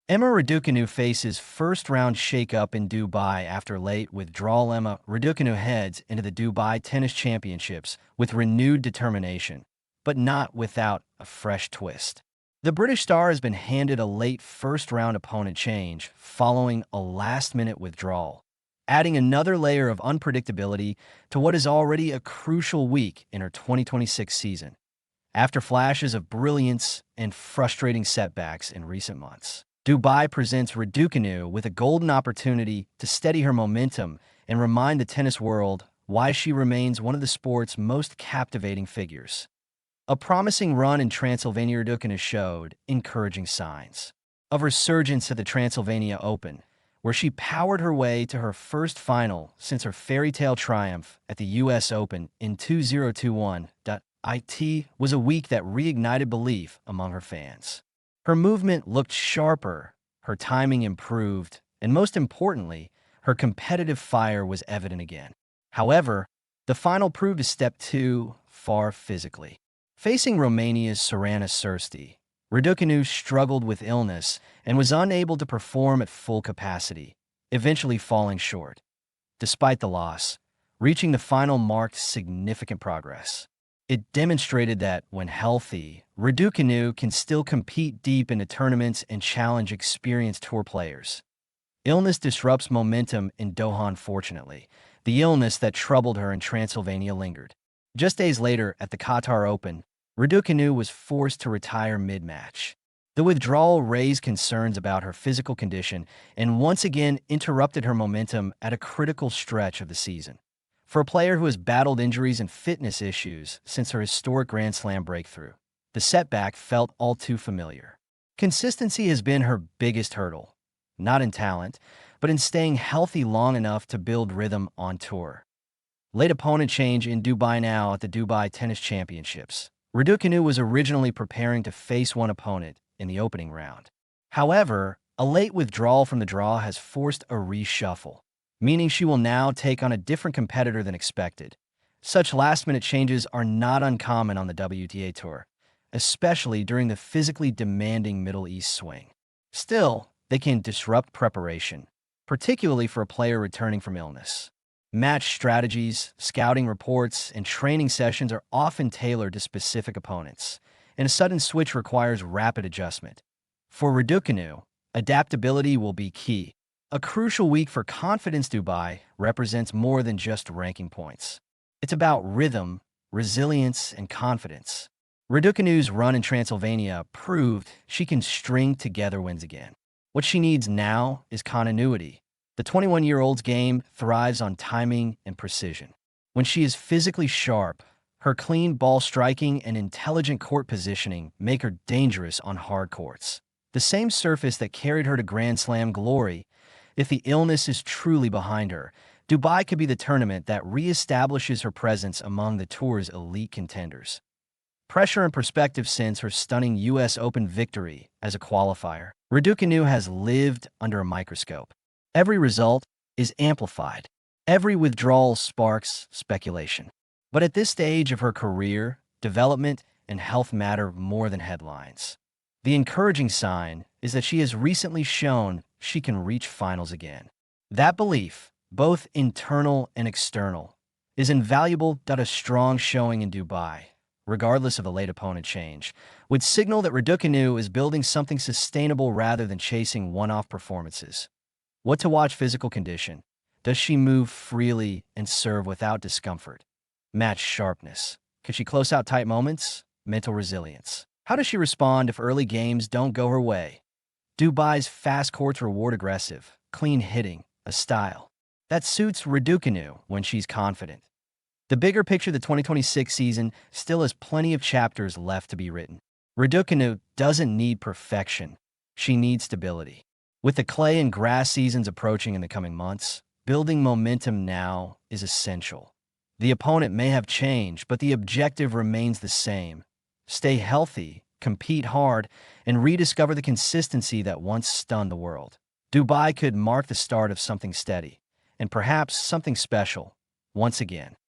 Emma Raducanu faces first-round shakeup in Dubai after late withdrawal. Emma Raducanu heads into the Dubai Tennis Championships with renewed determination, but not without a fresh twist. The British star has been handed a late first-round opponent change following a last-minute withdrawal, adding another layer of unpredictability to what is already a crucial week in her 2026 season, after flashes of brilliance and frustrating setbacks in recent months. Dubai presents Raducanu with a golden opportunity to steady her momentum and remind the tennis world why she remains one of the sport's most captivating figures. A promising run in Transylvania, Raducanu showed encouraging signs of resurgence at the Transylvania Open, where she powered her way to her first final since her fairy tale triumph at the U.S. Open in 2021. It was a week that reignited belief among her fans. Her movement looked sharper, her timing improved, and most importantly, her competitive fire was evident again. However, the final proved a step too far physically. Facing Romania's Sorana Cersti, Raducanu struggled with illness and was unable to perform at full capacity, eventually falling short. Despite the loss, reaching the final marked significant progress. It demonstrated that, when healthy, Raducanu can still compete deep into tournaments and challenge experienced tour players. Illness disrupts momentum in Doha. Unfortunately, the illness that troubled her in Transylvania lingered. Just days later, at the Qatar Open, Raducanu was forced to retire mid-match. The withdrawal raised concerns about her physical condition and once again interrupted her momentum at a critical stretch of the season. For a player who has battled injuries and fitness issues since her historic Grand Slam breakthrough, the setback felt all too familiar. Consistency has been her biggest hurdle, not in talent, but in staying healthy long enough to build rhythm on tour. Late opponent change in Dubai. Now at the Dubai Tennis Championships, Raducanu was originally preparing to face one opponent in the opening round. However, a late withdrawal from the draw has forced a reshuffle, meaning she will now take on a different competitor than expected. Such last-minute changes are not uncommon on the WTA Tour, especially during the physically demanding Middle East swing. Still, they can disrupt preparation, particularly for a player returning from illness. Match strategies, scouting reports, and training sessions are often tailored to specific opponents, and a sudden switch requires rapid adjustment. For Raducanu, adaptability will be key. A crucial week for confidence. Dubai represents more than just ranking points. It's about rhythm, resilience, and confidence. Raducanu's run in Transylvania proved she can string together wins again. What she needs now is continuity. The 21-year-old's game thrives on timing and precision. When she is physically sharp, her clean ball striking and intelligent court positioning make her dangerous on hard courts. The same surface that carried her to Grand Slam glory. If the illness is truly behind her, Dubai could be the tournament that reestablishes her presence among the tour's elite contenders. Pressure and perspective. Since her stunning U.S. Open victory as a qualifier, Raducanu has lived under a microscope. Every result is amplified. Every withdrawal sparks speculation. But at this stage of her career, development and health matter more than headlines. The encouraging sign is that she has recently shown she can reach finals again. That belief, both internal and external, is invaluable. A strong showing in Dubai, regardless of the late opponent change, would signal that Raducanu is building something sustainable rather than chasing one-off performances. What to watch? Physical condition. Does she move freely and serve without discomfort? Match sharpness. Can she close out tight moments? Mental resilience. How does she respond if early games don't go her way? Dubai's fast courts reward aggressive, clean hitting, a style that suits Raducanu when she's confident. The bigger picture. The 2026 season still has plenty of chapters left to be written. Raducanu doesn't need perfection. She needs stability. With the clay and grass seasons approaching in the coming months, building momentum now is essential. The opponent may have changed, but the objective remains the same. Stay healthy, compete hard, and rediscover the consistency that once stunned the world. Dubai could mark the start of something steady, and perhaps something special, once again.